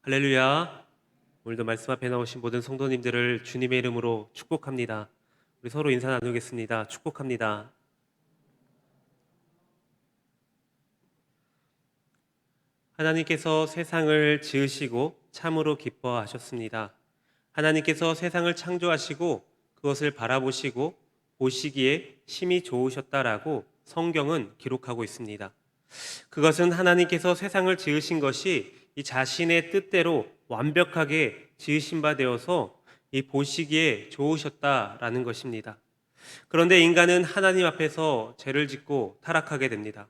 할렐루야. 오늘도 말씀 앞에 나오신 모든 성도님들을 주님의 이름으로 축복합니다. 우리 서로 인사 나누겠습니다. 축복합니다. 하나님께서 세상을 지으시고 참으로 기뻐하셨습니다. 하나님께서 세상을 창조하시고 그것을 바라보시고 보시기에 심히 좋으셨다라고 성경은 기록하고 있습니다. 그것은 하나님께서 세상을 지으신 것이 이 자신의 뜻대로 완벽하게 지으신 바 되어서 이 보시기에 좋으셨다라는 것입니다. 그런데 인간은 하나님 앞에서 죄를 짓고 타락하게 됩니다.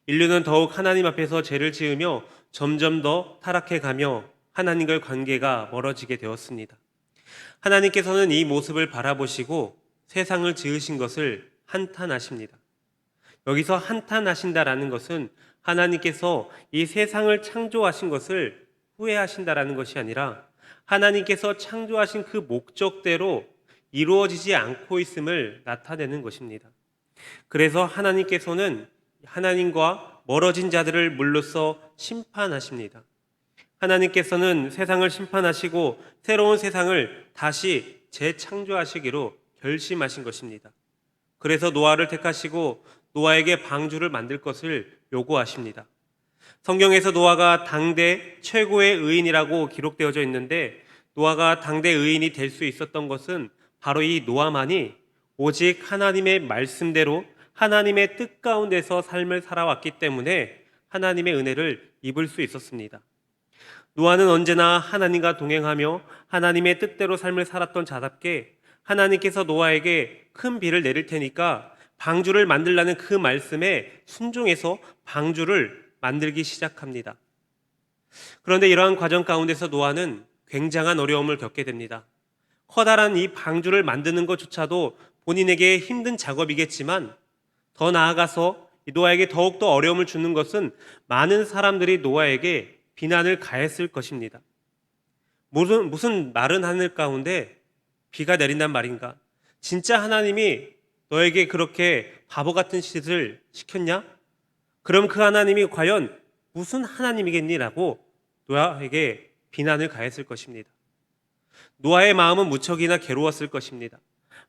인류는 더욱 하나님 앞에서 죄를 지으며 점점 더 타락해 가며 하나님과의 관계가 멀어지게 되었습니다. 하나님께서는 이 모습을 바라보시고 세상을 지으신 것을 한탄하십니다. 여기서 한탄하신다라는 것은 하나님께서 이 세상을 창조하신 것을 후회하신다라는 것이 아니라 하나님께서 창조하신 그 목적대로 이루어지지 않고 있음을 나타내는 것입니다. 그래서 하나님께서는 하나님과 멀어진 자들을 물로써 심판하십니다. 하나님께서는 세상을 심판하시고 새로운 세상을 다시 재창조하시기로 결심하신 것입니다. 그래서 노아를 택하시고 노아에게 방주를 만들 것을 요구하십니다. 성경에서 노아가 당대 최고의 의인이라고 기록되어져 있는데 노아가 당대 의인이 될 수 있었던 것은 바로 이 노아만이 오직 하나님의 말씀대로 하나님의 뜻 가운데서 삶을 살아왔기 때문에 하나님의 은혜를 입을 수 있었습니다. 노아는 언제나 하나님과 동행하며 하나님의 뜻대로 삶을 살았던 자답게 하나님께서 노아에게 큰 비를 내릴 테니까 방주를 만들라는 그 말씀에 순종해서 방주를 만들기 시작합니다. 그런데 이러한 과정 가운데서 노아는 굉장한 어려움을 겪게 됩니다. 커다란 이 방주를 만드는 것조차도 본인에게 힘든 작업이겠지만 더 나아가서 노아에게 더욱더 어려움을 주는 것은 많은 사람들이 노아에게 비난을 가했을 것입니다. 무슨 마른 하늘 가운데 비가 내린단 말인가? 진짜 하나님이 너에게 그렇게 바보 같은 짓을 시켰냐? 그럼 그 하나님이 과연 무슨 하나님이겠니라고 노아에게 비난을 가했을 것입니다. 노아의 마음은 무척이나 괴로웠을 것입니다.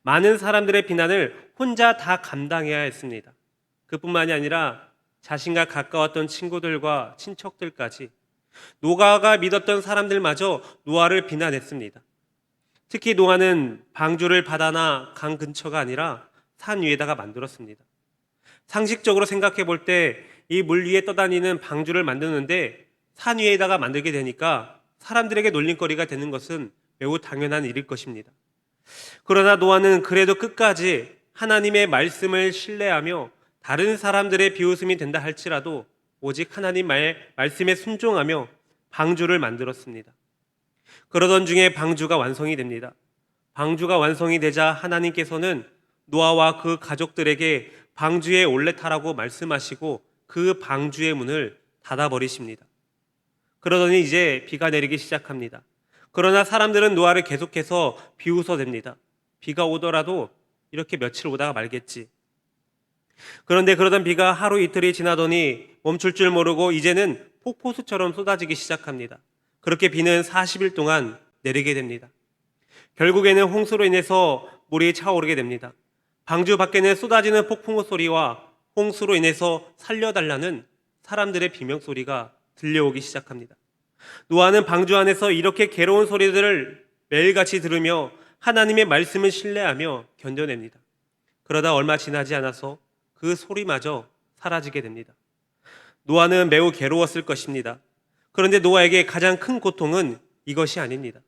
많은 사람들의 비난을 혼자 다 감당해야 했습니다. 그뿐만이 아니라 자신과 가까웠던 친구들과 친척들까지 노아가 믿었던 사람들마저 노아를 비난했습니다. 특히 노아는 방주를 바다나 강 근처가 아니라 산 위에다가 만들었습니다. 상식적으로 생각해 볼 때 이 물 위에 떠다니는 방주를 만드는데 산 위에다가 만들게 되니까 사람들에게 놀림거리가 되는 것은 매우 당연한 일일 것입니다. 그러나 노아는 그래도 끝까지 하나님의 말씀을 신뢰하며 다른 사람들의 비웃음이 된다 할지라도 오직 하나님 말씀에 순종하며 방주를 만들었습니다. 그러던 중에 방주가 완성이 됩니다. 방주가 완성이 되자 하나님께서는 노아와 그 가족들에게 방주에 올레타라고 말씀하시고 그 방주의 문을 닫아버리십니다. 그러더니 이제 비가 내리기 시작합니다. 그러나 사람들은 노아를 계속해서 비웃어댑니다. 비가 오더라도 이렇게 며칠 오다가 말겠지. 그런데 그러던 비가 하루 이틀이 지나더니 멈출 줄 모르고 이제는 폭포수처럼 쏟아지기 시작합니다. 그렇게 비는 40일 동안 내리게 됩니다. 결국에는 홍수로 인해서 물이 차오르게 됩니다. 방주 밖에는 쏟아지는 폭풍우 소리와 홍수로 인해서 살려달라는 사람들의 비명소리가 들려오기 시작합니다. 노아는 방주 안에서 이렇게 괴로운 소리들을 매일같이 들으며 하나님의 말씀을 신뢰하며 견뎌냅니다. 그러다 얼마 지나지 않아서 그 소리마저 사라지게 됩니다. 노아는 매우 괴로웠을 것입니다. 그런데 노아에게 가장 큰 고통은 이것이 아닙니다.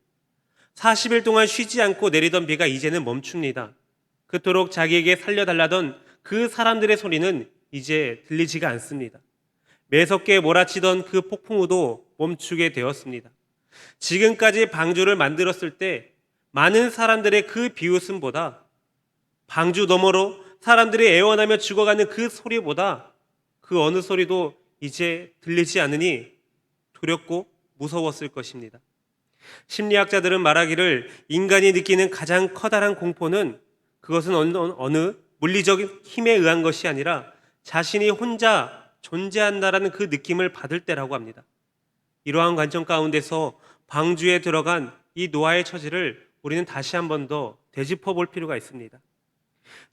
40일 동안 쉬지 않고 내리던 비가 이제는 멈춥니다. 그토록 자기에게 살려달라던 그 사람들의 소리는 이제 들리지가 않습니다. 매섭게 몰아치던 그 폭풍우도 멈추게 되었습니다. 지금까지 방주를 만들었을 때 많은 사람들의 그 비웃음보다 방주 너머로 사람들이 애원하며 죽어가는 그 소리보다 그 어느 소리도 이제 들리지 않으니 두렵고 무서웠을 것입니다. 심리학자들은 말하기를 인간이 느끼는 가장 커다란 공포는 그것은 어느 물리적인 힘에 의한 것이 아니라 자신이 혼자 존재한다라는 그 느낌을 받을 때라고 합니다. 이러한 관점 가운데서 방주에 들어간 이 노아의 처지를 우리는 다시 한 번 더 되짚어 볼 필요가 있습니다.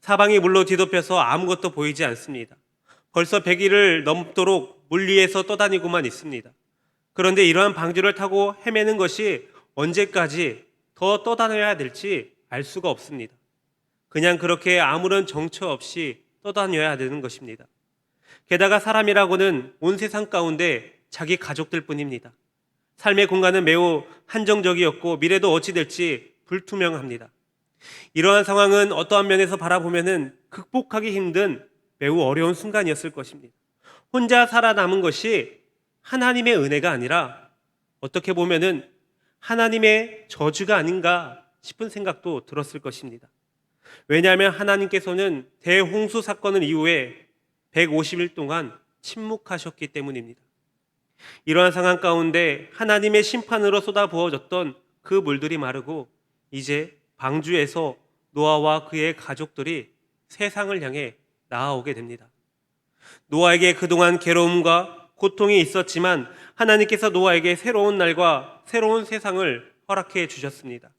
사방이 물로 뒤덮여서 아무것도 보이지 않습니다. 벌써 100일을 넘도록 물 위에서 떠다니고만 있습니다. 그런데 이러한 방주를 타고 헤매는 것이 언제까지 더 떠다녀야 될지 알 수가 없습니다. 그냥 그렇게 아무런 정처 없이 떠다녀야 되는 것입니다. 게다가 사람이라고는 온 세상 가운데 자기 가족들 뿐입니다. 삶의 공간은 매우 한정적이었고 미래도 어찌 될지 불투명합니다. 이러한 상황은 어떠한 면에서 바라보면은 극복하기 힘든 매우 어려운 순간이었을 것입니다. 혼자 살아남은 것이 하나님의 은혜가 아니라 어떻게 보면은 하나님의 저주가 아닌가 싶은 생각도 들었을 것입니다. 왜냐하면 하나님께서는 대홍수 사건 이후에 150일 동안 침묵하셨기 때문입니다. 이러한 상황 가운데 하나님의 심판으로 쏟아부어졌던 그 물들이 마르고 이제 방주에서 노아와 그의 가족들이 세상을 향해 나아오게 됩니다. 노아에게 그동안 괴로움과 고통이 있었지만 하나님께서 노아에게 새로운 날과 새로운 세상을 허락해 주셨습니다.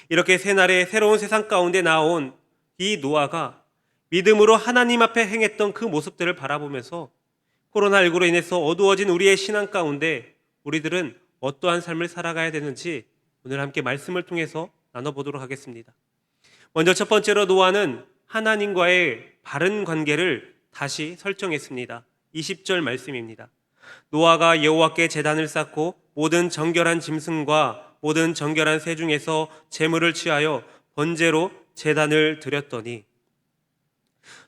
이렇게 새날의 새로운 세상 가운데 나온 이 노아가 믿음으로 하나님 앞에 행했던 그 모습들을 바라보면서 코로나19로 인해서 어두워진 우리의 신앙 가운데 우리들은 어떠한 삶을 살아가야 되는지 오늘 함께 말씀을 통해서 나눠보도록 하겠습니다. 먼저 첫 번째로 노아는 하나님과의 바른 관계를 다시 설정했습니다. 20절 말씀입니다. 노아가 여호와께 제단을 쌓고 모든 정결한 짐승과 모든 정결한 새 중에서 제물을 취하여 번제로 제단을 드렸더니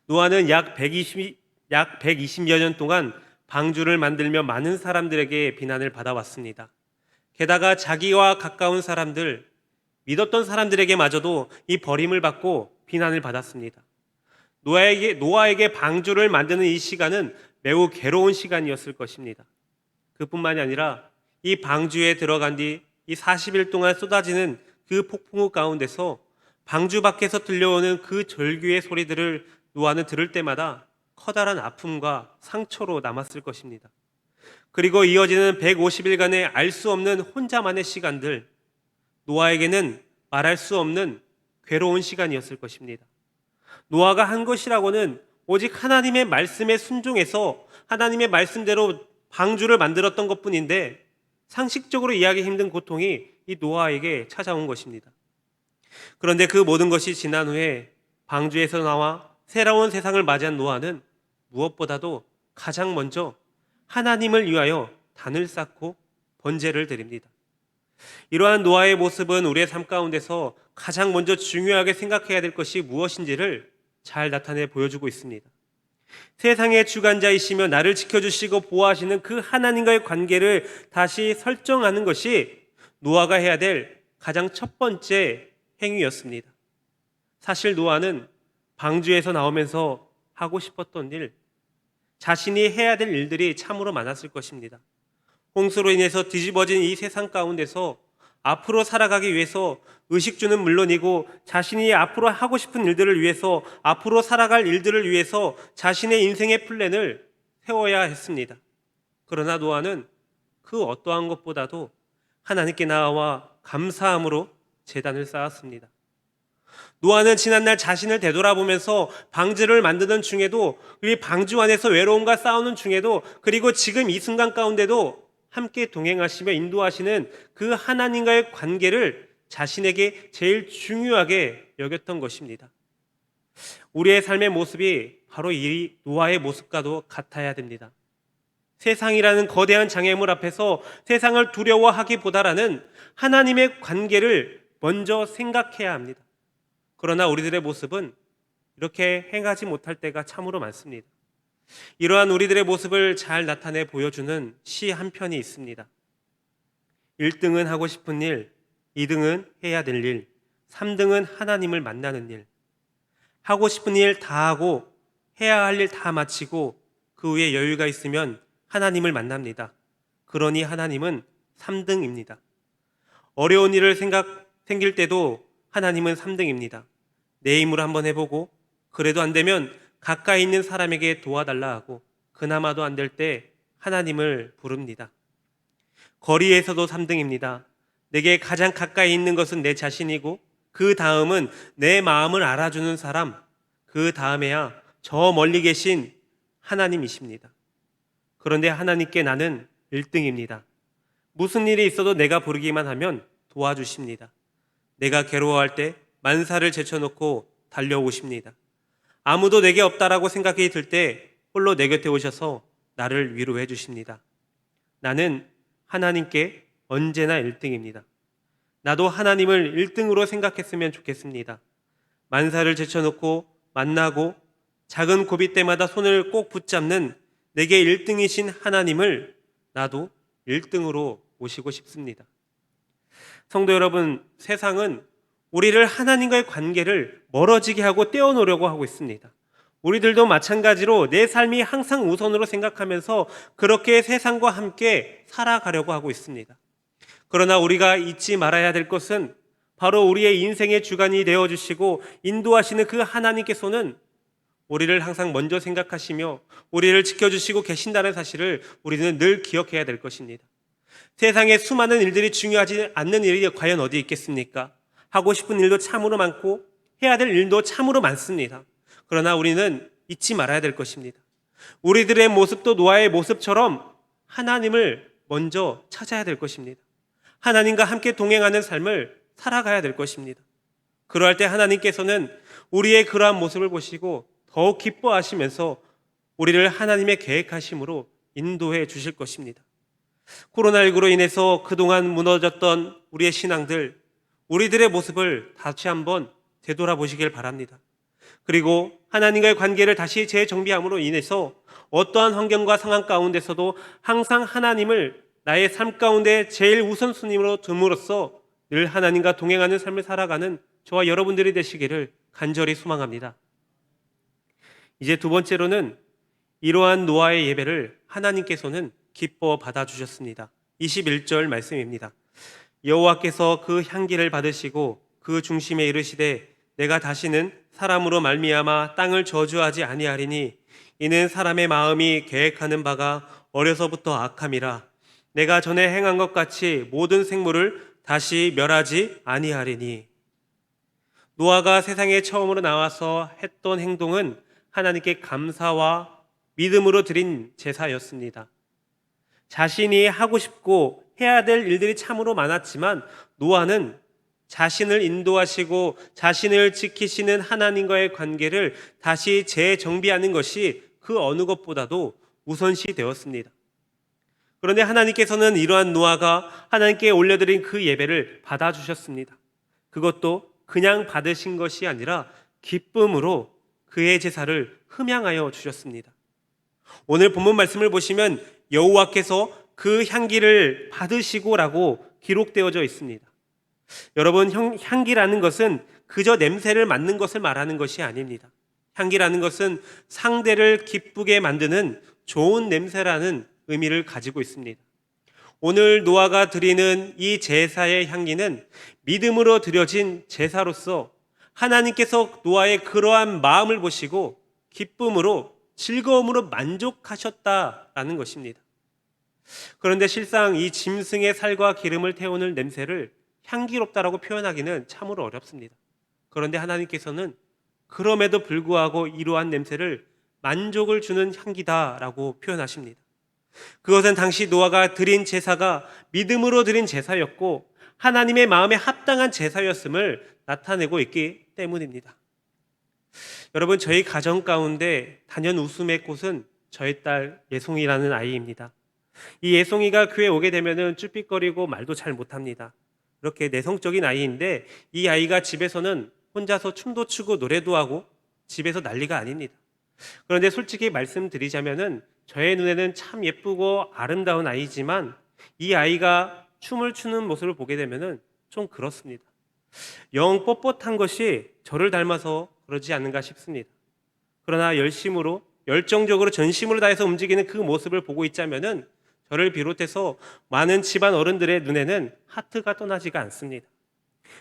노아는 약 120여 년 동안 방주를 만들며 많은 사람들에게 비난을 받아왔습니다. 게다가 자기와 가까운 사람들, 믿었던 사람들에게마저도 이 버림을 받고 비난을 받았습니다. 노아에게 방주를 만드는 이 시간은 매우 괴로운 시간이었을 것입니다. 그뿐만이 아니라 이 방주에 들어간 뒤 이 40일 동안 쏟아지는 그 폭풍우 가운데서 방주 밖에서 들려오는 그 절규의 소리들을 노아는 들을 때마다 커다란 아픔과 상처로 남았을 것입니다. 그리고 이어지는 150일간의 알 수 없는 혼자만의 시간들, 노아에게는 말할 수 없는 괴로운 시간이었을 것입니다. 노아가 한 것이라고는 오직 하나님의 말씀에 순종해서 하나님의 말씀대로 방주를 만들었던 것뿐인데 상식적으로 이해하기 힘든 고통이 이 노아에게 찾아온 것입니다. 그런데 그 모든 것이 지난 후에 방주에서 나와 새로운 세상을 맞이한 노아는 무엇보다도 가장 먼저 하나님을 위하여 단을 쌓고 번제를 드립니다. 이러한 노아의 모습은 우리의 삶 가운데서 가장 먼저 중요하게 생각해야 될 것이 무엇인지를 잘 나타내 보여주고 있습니다. 세상의 주관자이시며 나를 지켜주시고 보호하시는 그 하나님과의 관계를 다시 설정하는 것이 노아가 해야 될 가장 첫 번째 행위였습니다. 사실 노아는 방주에서 나오면서 하고 싶었던 일, 자신이 해야 될 일들이 참으로 많았을 것입니다. 홍수로 인해서 뒤집어진 이 세상 가운데서 앞으로 살아가기 위해서 의식주는 물론이고 자신이 앞으로 하고 싶은 일들을 위해서 앞으로 살아갈 일들을 위해서 자신의 인생의 플랜을 세워야 했습니다. 그러나 노아는 그 어떠한 것보다도 하나님께 나아와 감사함으로 제단을 쌓았습니다. 노아는 지난날 자신을 되돌아보면서 방주를 만드는 중에도 이 방주 안에서 외로움과 싸우는 중에도 그리고 지금 이 순간 가운데도 함께 동행하시며 인도하시는 그 하나님과의 관계를 자신에게 제일 중요하게 여겼던 것입니다. 우리의 삶의 모습이 바로 이 노아의 모습과도 같아야 됩니다. 세상이라는 거대한 장애물 앞에서 세상을 두려워하기보다는 하나님의 관계를 먼저 생각해야 합니다. 그러나 우리들의 모습은 이렇게 행하지 못할 때가 참으로 많습니다. 이러한 우리들의 모습을 잘 나타내 보여주는 시 한 편이 있습니다. 1등은 하고 싶은 일, 2등은 해야 될 일, 3등은 하나님을 만나는 일. 하고 싶은 일 다 하고 해야 할 일 다 마치고 그 후에 여유가 있으면 하나님을 만납니다. 그러니 하나님은 3등입니다. 어려운 일을 생길 때도 하나님은 3등입니다. 내 힘으로 한번 해보고 그래도 안 되면 가까이 있는 사람에게 도와달라 하고 그나마도 안 될 때 하나님을 부릅니다. 거리에서도 3등입니다. 내게 가장 가까이 있는 것은 내 자신이고 그 다음은 내 마음을 알아주는 사람, 그 다음에야 저 멀리 계신 하나님이십니다. 그런데 하나님께 나는 1등입니다. 무슨 일이 있어도 내가 부르기만 하면 도와주십니다. 내가 괴로워할 때 만사를 제쳐놓고 달려오십니다. 아무도 내게 없다라고 생각이 들 때 홀로 내 곁에 오셔서 나를 위로해 주십니다. 나는 하나님께 언제나 1등입니다. 나도 하나님을 1등으로 생각했으면 좋겠습니다. 만사를 제쳐놓고 만나고 작은 고비 때마다 손을 꼭 붙잡는 내게 1등이신 하나님을 나도 1등으로 모시고 싶습니다. 성도 여러분, 세상은 우리를 하나님과의 관계를 멀어지게 하고 떼어놓으려고 하고 있습니다. 우리들도 마찬가지로 내 삶이 항상 우선으로 생각하면서 그렇게 세상과 함께 살아가려고 하고 있습니다. 그러나 우리가 잊지 말아야 될 것은 바로 우리의 인생의 주관이 되어주시고 인도하시는 그 하나님께서는 우리를 항상 먼저 생각하시며 우리를 지켜주시고 계신다는 사실을 우리는 늘 기억해야 될 것입니다. 세상에 수많은 일들이 중요하지 않는 일이 과연 어디 있겠습니까? 하고 싶은 일도 참으로 많고 해야 될 일도 참으로 많습니다. 그러나 우리는 잊지 말아야 될 것입니다. 우리들의 모습도 노아의 모습처럼 하나님을 먼저 찾아야 될 것입니다. 하나님과 함께 동행하는 삶을 살아가야 될 것입니다. 그러할 때 하나님께서는 우리의 그러한 모습을 보시고 더욱 기뻐하시면서 우리를 하나님의 계획하심으로 인도해 주실 것입니다. 코로나19로 인해서 그동안 무너졌던 우리의 신앙들, 우리들의 모습을 다시 한번 되돌아보시길 바랍니다. 그리고 하나님과의 관계를 다시 재정비함으로 인해서 어떠한 환경과 상황 가운데서도 항상 하나님을 나의 삶 가운데 제일 우선순위로 둠으로써 늘 하나님과 동행하는 삶을 살아가는 저와 여러분들이 되시기를 간절히 소망합니다. 이제 두 번째로는 이러한 노아의 예배를 하나님께서는 기뻐 받아주셨습니다. 21절 말씀입니다. 여호와께서 그 향기를 받으시고 그 중심에 이르시되 내가 다시는 사람으로 말미암아 땅을 저주하지 아니하리니 이는 사람의 마음이 계획하는 바가 어려서부터 악함이라 내가 전에 행한 것 같이 모든 생물을 다시 멸하지 아니하리니. 노아가 세상에 처음으로 나와서 했던 행동은 하나님께 감사와 믿음으로 드린 제사였습니다. 자신이 하고 싶고 해야 될 일들이 참으로 많았지만 노아는 자신을 인도하시고 자신을 지키시는 하나님과의 관계를 다시 재정비하는 것이 그 어느 것보다도 우선시 되었습니다. 그런데 하나님께서는 이러한 노아가 하나님께 올려드린 그 예배를 받아주셨습니다. 그것도 그냥 받으신 것이 아니라 기쁨으로 그의 제사를 흠양하여 주셨습니다. 오늘 본문 말씀을 보시면 여호와께서 그 향기를 받으시고라고 기록되어져 있습니다. 여러분, 향기라는 것은 그저 냄새를 맡는 것을 말하는 것이 아닙니다. 향기라는 것은 상대를 기쁘게 만드는 좋은 냄새라는 의미를 가지고 있습니다. 오늘 노아가 드리는 이 제사의 향기는 믿음으로 드려진 제사로서 하나님께서 노아의 그러한 마음을 보시고 기쁨으로 즐거움으로 만족하셨다라는 것입니다. 그런데 실상 이 짐승의 살과 기름을 태우는 냄새를 향기롭다라고 표현하기는 참으로 어렵습니다. 그런데 하나님께서는 그럼에도 불구하고 이러한 냄새를 만족을 주는 향기다라고 표현하십니다. 그것은 당시 노아가 드린 제사가 믿음으로 드린 제사였고 하나님의 마음에 합당한 제사였음을 나타내고 있기 때문입니다. 여러분, 저희 가정 가운데 단연 웃음의 꽃은 저희 딸 예송이라는 아이입니다. 이 예송이가 교회에 오게 되면은 쭈삣거리고 말도 잘 못합니다. 이렇게 내성적인 아이인데 이 아이가 집에서는 혼자서 춤도 추고 노래도 하고 집에서 난리가 아닙니다. 그런데 솔직히 말씀드리자면은 저의 눈에는 참 예쁘고 아름다운 아이지만 이 아이가 춤을 추는 모습을 보게 되면은 좀 그렇습니다. 영 뻣뻣한 것이 저를 닮아서 그러지 않는가 싶습니다. 그러나 열심으로 열정적으로 전심으로 다해서 움직이는 그 모습을 보고 있자면은 저를 비롯해서 많은 집안 어른들의 눈에는 하트가 떠나지가 않습니다.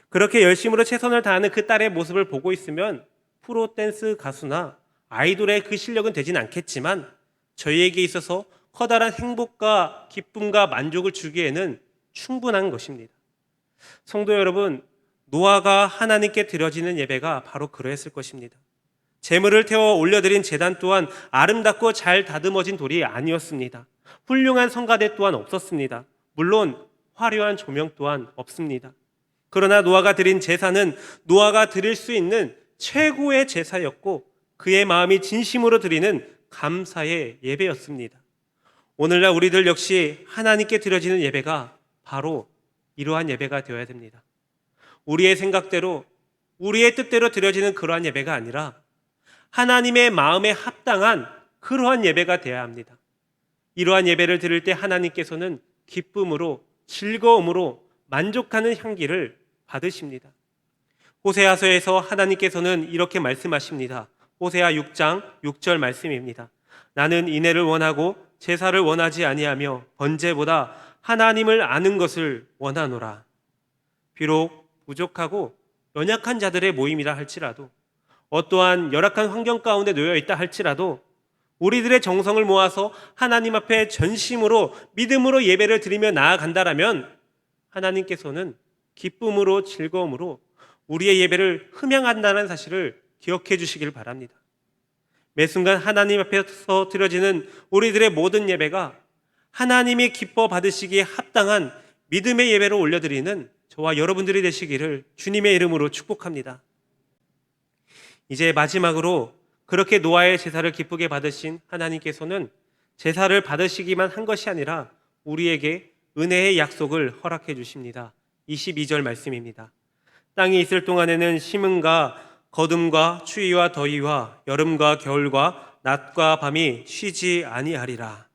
그렇게 열심으로 최선을 다하는 그 딸의 모습을 보고 있으면 프로 댄스 가수나 아이돌의 그 실력은 되진 않겠지만 저희에게 있어서 커다란 행복과 기쁨과 만족을 주기에는 충분한 것입니다. 성도 여러분, 노아가 하나님께 드려지는 예배가 바로 그러했을 것입니다. 제물을 태워 올려드린 제단 또한 아름답고 잘 다듬어진 돌이 아니었습니다. 훌륭한 성가대 또한 없었습니다. 물론 화려한 조명 또한 없습니다. 그러나 노아가 드린 제사는 노아가 드릴 수 있는 최고의 제사였고 그의 마음이 진심으로 드리는 감사의 예배였습니다. 오늘날 우리들 역시 하나님께 드려지는 예배가 바로 이러한 예배가 되어야 됩니다. 우리의 생각대로, 우리의 뜻대로 드려지는 그러한 예배가 아니라 하나님의 마음에 합당한 그러한 예배가 되어야 합니다. 이러한 예배를 드릴 때 하나님께서는 기쁨으로, 즐거움으로 만족하는 향기를 받으십니다. 호세아서에서 하나님께서는 이렇게 말씀하십니다. 호세아 6장 6절 말씀입니다. 나는 인애를 원하고 제사를 원하지 아니하며 번제보다 하나님을 아는 것을 원하노라. 비록 부족하고 연약한 자들의 모임이라 할지라도, 어떠한 열악한 환경 가운데 놓여 있다 할지라도 우리들의 정성을 모아서 하나님 앞에 전심으로 믿음으로 예배를 드리며 나아간다라면 하나님께서는 기쁨으로 즐거움으로 우리의 예배를 흠양한다는 사실을 기억해 주시길 바랍니다. 매 순간 하나님 앞에서 드려지는 우리들의 모든 예배가 하나님이 기뻐 받으시기에 합당한 믿음의 예배로 올려드리는 저와 여러분들이 되시기를 주님의 이름으로 축복합니다. 이제 마지막으로 그렇게 노아의 제사를 기쁘게 받으신 하나님께서는 제사를 받으시기만 한 것이 아니라 우리에게 은혜의 약속을 허락해 주십니다. 22절 말씀입니다. 땅이 있을 동안에는 심음과 거둠과 추위와 더위와 여름과 겨울과 낮과 밤이 쉬지 아니하리라.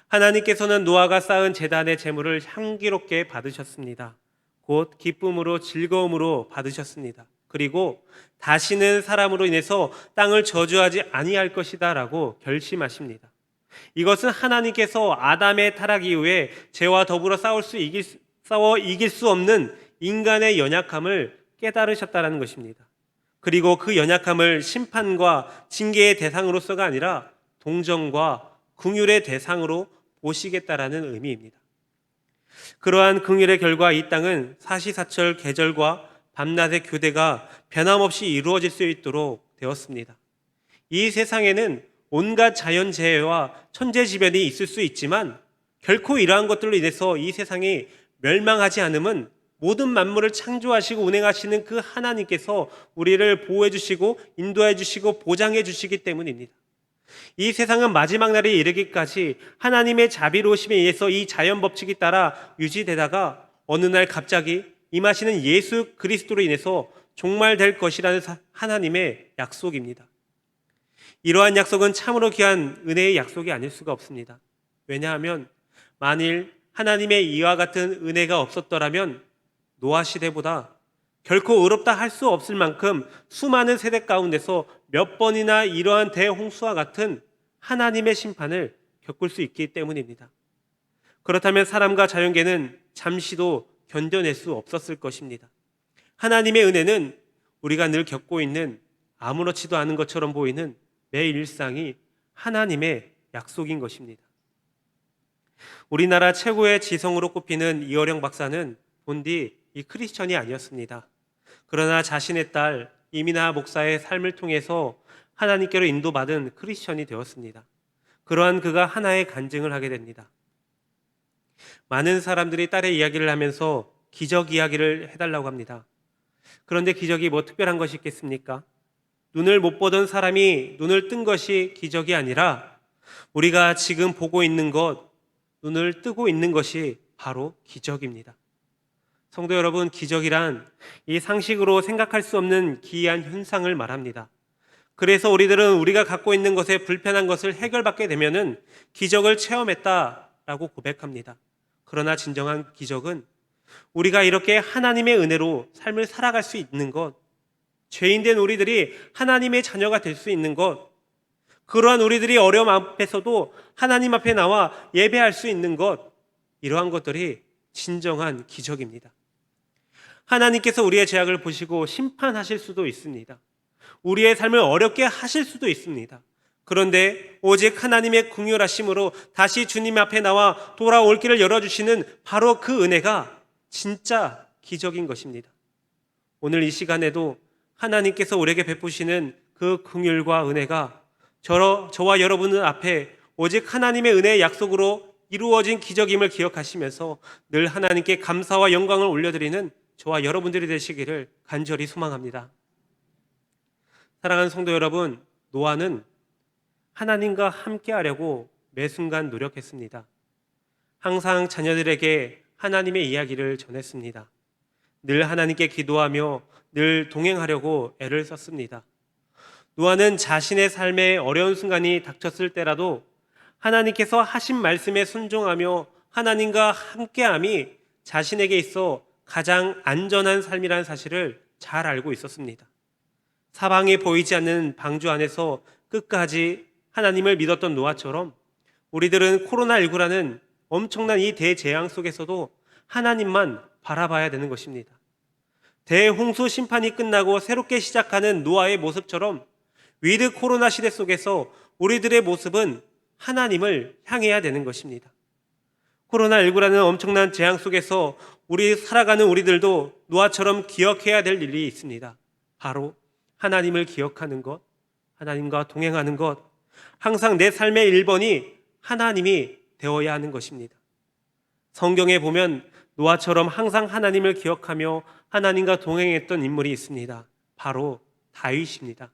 하나님께서는 노아가 쌓은 제단의 제물을 향기롭게 받으셨습니다. 곧 기쁨으로 즐거움으로 받으셨습니다. 그리고 다시는 사람으로 인해서 땅을 저주하지 아니할 것이다 라고 결심하십니다. 이것은 하나님께서 아담의 타락 이후에 죄와 더불어 싸워 이길 수 없는 인간의 연약함을 깨달으셨다는 것입니다. 그리고 그 연약함을 심판과 징계의 대상으로서가 아니라 동정과 긍휼의 대상으로 보시겠다라는 의미입니다. 그러한 긍휼의 결과 이 땅은 사시사철 계절과 밤낮의 교대가 변함없이 이루어질 수 있도록 되었습니다. 이 세상에는 온갖 자연재해와 천재지변이 있을 수 있지만 결코 이러한 것들로 인해서 이 세상이 멸망하지 않음은 모든 만물을 창조하시고 운행하시는 그 하나님께서 우리를 보호해 주시고 인도해 주시고 보장해 주시기 때문입니다. 이 세상은 마지막 날에 이르기까지 하나님의 자비로우심에 의해서 이 자연 법칙이 따라 유지되다가 어느 날 갑자기 임하시는 예수 그리스도로 인해서 종말될 것이라는 하나님의 약속입니다. 이러한 약속은 참으로 귀한 은혜의 약속이 아닐 수가 없습니다. 왜냐하면 만일 하나님의 이와 같은 은혜가 없었더라면 노아 시대보다 결코 의롭다 할 수 없을 만큼 수많은 세대 가운데서 몇 번이나 이러한 대홍수와 같은 하나님의 심판을 겪을 수 있기 때문입니다. 그렇다면 사람과 자연계는 잠시도 견뎌낼 수 없었을 것입니다. 하나님의 은혜는 우리가 늘 겪고 있는 아무렇지도 않은 것처럼 보이는 매일 일상이 하나님의 약속인 것입니다. 우리나라 최고의 지성으로 꼽히는 이어령 박사는 본디 이 크리스천이 아니었습니다. 그러나 자신의 딸 이민아 목사의 삶을 통해서 하나님께로 인도받은 크리스천이 되었습니다. 그러한 그가 하나의 간증을 하게 됩니다. 많은 사람들이 딸의 이야기를 하면서 기적 이야기를 해달라고 합니다. 그런데 기적이 뭐 특별한 것이 있겠습니까? 눈을 못 보던 사람이 눈을 뜬 것이 기적이 아니라 우리가 지금 보고 있는 것, 눈을 뜨고 있는 것이 바로 기적입니다. 성도 여러분, 기적이란 이 상식으로 생각할 수 없는 기이한 현상을 말합니다. 그래서 우리들은 우리가 갖고 있는 것에 불편한 것을 해결받게 되면은 기적을 체험했다라고 고백합니다. 그러나 진정한 기적은 우리가 이렇게 하나님의 은혜로 삶을 살아갈 수 있는 것, 죄인된 우리들이 하나님의 자녀가 될 수 있는 것, 그러한 우리들이 어려움 앞에서도 하나님 앞에 나와 예배할 수 있는 것, 이러한 것들이 진정한 기적입니다. 하나님께서 우리의 죄악을 보시고 심판하실 수도 있습니다. 우리의 삶을 어렵게 하실 수도 있습니다. 그런데 오직 하나님의 긍휼하심으로 다시 주님 앞에 나와 돌아올 길을 열어주시는 바로 그 은혜가 진짜 기적인 것입니다. 오늘 이 시간에도 하나님께서 우리에게 베푸시는 그 긍휼과 은혜가 저와 여러분들 앞에 오직 하나님의 은혜의 약속으로 이루어진 기적임을 기억하시면서 늘 하나님께 감사와 영광을 올려드리는 저와 여러분들이 되시기를 간절히 소망합니다. 사랑하는 성도 여러분, 노아는 하나님과 함께하려고 매 순간 노력했습니다. 항상 자녀들에게 하나님의 이야기를 전했습니다. 늘 하나님께 기도하며 늘 동행하려고 애를 썼습니다. 노아는 자신의 삶에 어려운 순간이 닥쳤을 때라도 하나님께서 하신 말씀에 순종하며 하나님과 함께함이 자신에게 있어 가장 안전한 삶이라는 사실을 잘 알고 있었습니다. 사방이 보이지 않는 방주 안에서 끝까지 하나님을 믿었던 노아처럼 우리들은 코로나19라는 엄청난 이 대재앙 속에서도 하나님만 바라봐야 되는 것입니다. 대홍수 심판이 끝나고 새롭게 시작하는 노아의 모습처럼 위드 코로나 시대 속에서 우리들의 모습은 하나님을 향해야 되는 것입니다. 코로나19라는 엄청난 재앙 속에서 살아가는 우리들도 노아처럼 기억해야 될 일이 있습니다. 바로 하나님을 기억하는 것, 하나님과 동행하는 것, 항상 내 삶의 1번이 하나님이 되어야 하는 것입니다. 성경에 보면 노아처럼 항상 하나님을 기억하며 하나님과 동행했던 인물이 있습니다. 바로 다윗입니다.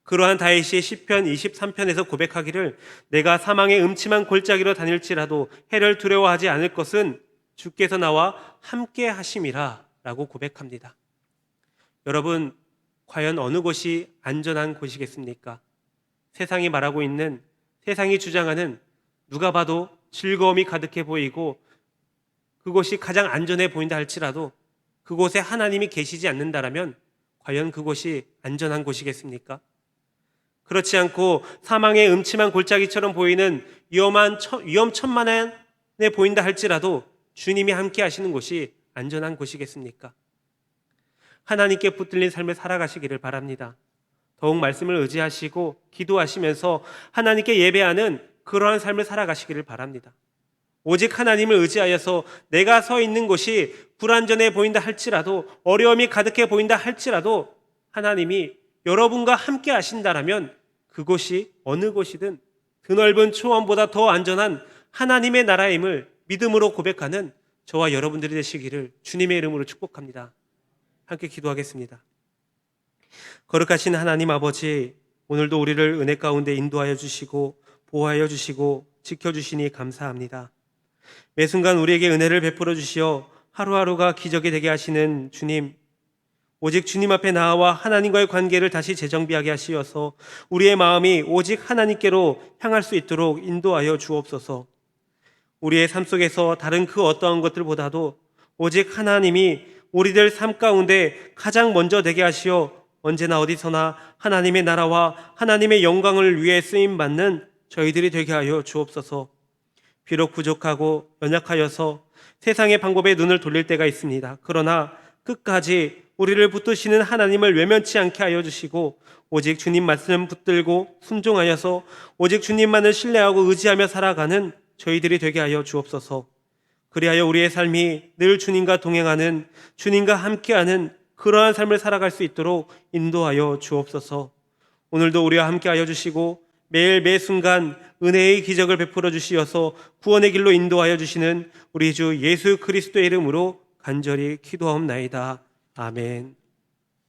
그러한 다윗이 시편 23편에서 고백하기를 내가 사망의 음침한 골짜기로 다닐지라도 해를 두려워하지 않을 것은 주께서 나와 함께 하심이라 라고 고백합니다. 여러분, 과연 어느 곳이 안전한 곳이겠습니까? 세상이 말하고 있는, 세상이 주장하는 누가 봐도 즐거움이 가득해 보이고 그곳이 가장 안전해 보인다 할지라도 그곳에 하나님이 계시지 않는다라면 과연 그곳이 안전한 곳이겠습니까? 그렇지 않고 사망의 음침한 골짜기처럼 보이는 위험천만해 보인다 할지라도 주님이 함께 하시는 곳이 안전한 곳이겠습니까? 하나님께 붙들린 삶을 살아가시기를 바랍니다. 더욱 말씀을 의지하시고 기도하시면서 하나님께 예배하는 그러한 삶을 살아가시기를 바랍니다. 오직 하나님을 의지하여서 내가 서 있는 곳이 불안전해 보인다 할지라도 어려움이 가득해 보인다 할지라도 하나님이 여러분과 함께 하신다라면 그곳이 어느 곳이든 드넓은 초원보다 더 안전한 하나님의 나라임을 믿음으로 고백하는 저와 여러분들이 되시기를 주님의 이름으로 축복합니다. 함께 기도하겠습니다. 거룩하신 하나님 아버지, 오늘도 우리를 은혜 가운데 인도하여 주시고 보호하여 주시고 지켜주시니 감사합니다. 매 순간 우리에게 은혜를 베풀어 주시어 하루하루가 기적이 되게 하시는 주님, 오직 주님 앞에 나와 하나님과의 관계를 다시 재정비하게 하시어서 우리의 마음이 오직 하나님께로 향할 수 있도록 인도하여 주옵소서. 우리의 삶 속에서 다른 그 어떠한 것들보다도 오직 하나님이 우리들 삶 가운데 가장 먼저 되게 하시어 언제나 어디서나 하나님의 나라와 하나님의 영광을 위해 쓰임받는 저희들이 되게 하여 주옵소서. 비록 부족하고 연약하여서 세상의 방법에 눈을 돌릴 때가 있습니다. 그러나 끝까지 우리를 붙드시는 하나님을 외면치 않게 하여 주시고 오직 주님 말씀 붙들고 순종하여서 오직 주님만을 신뢰하고 의지하며 살아가는 저희들이 되게 하여 주옵소서. 그리하여 우리의 삶이 늘 주님과 동행하는, 주님과 함께하는 그러한 삶을 살아갈 수 있도록 인도하여 주옵소서. 오늘도 우리와 함께하여 주시고 매일 매 순간 은혜의 기적을 베풀어 주시어서 구원의 길로 인도하여 주시는 우리 주 예수 그리스도의 이름으로 간절히 기도하옵나이다. 아멘.